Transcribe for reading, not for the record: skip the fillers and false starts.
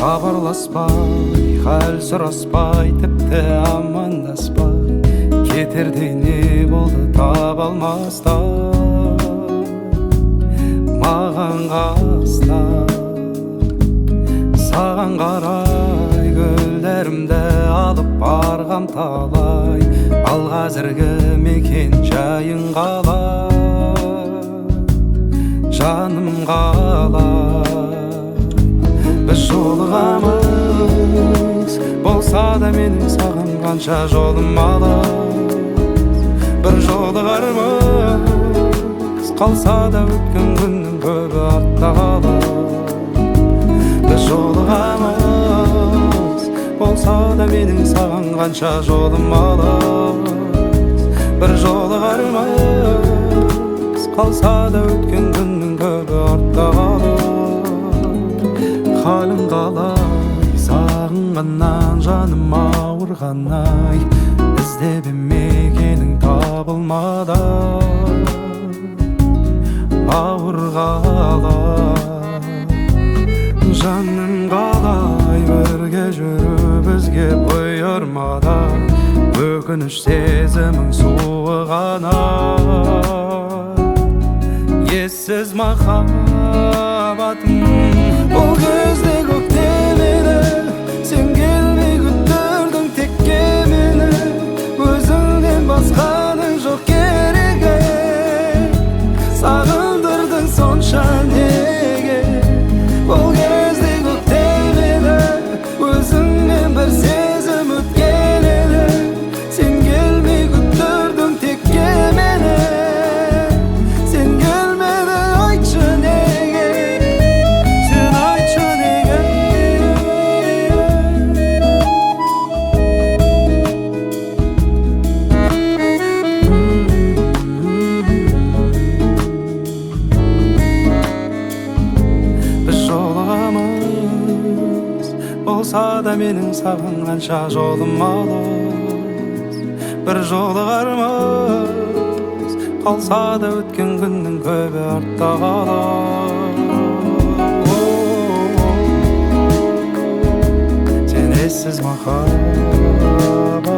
хабарласпай, хәл сұраспай, тіпті амандаспай, кетерде не болды таба алмаста, маған қаста. Саған қарай гүлдерімді алып барғам талай, ал қазіргі мекен жайың қалай, жаным қалай. Біз жолығамыз, болса да менің саған қанша жолым алыс. Бір жолығармыз, қалса да өткен күннің көбі артта қалар. Біз жолығамыз, болса да менің саған қанша жолым алыс. Бір жолығармыз, қалса да өткен күннің көбі артта қалар. Халің қалай, сағынғаннан жаным ауырғандай, іздеп мекенің табылмады, ауырғалай. Жаным қалай, бірге жүру бізге бұйырмады, өкініш сезімің суығана. Ессіз махаббатым, бұл кезде көктем еді, сен келмей күттірдің текке мені. Өзіңнен басқаның жоқ керегі, сағындырдың сонша неге. Бұл кезде көктем еді, өзіңнен бір сезім өткен еді, сен келмей күттірдің текке мені. Сен келмеді, айтшы неге, сен айтшы неге. Біз жолығамыз, болса да менің саған қанша жолым алыс. Бір жолығармыз, қалса да өткен күннің көбі артта қалар. Сен ессіз махаббат.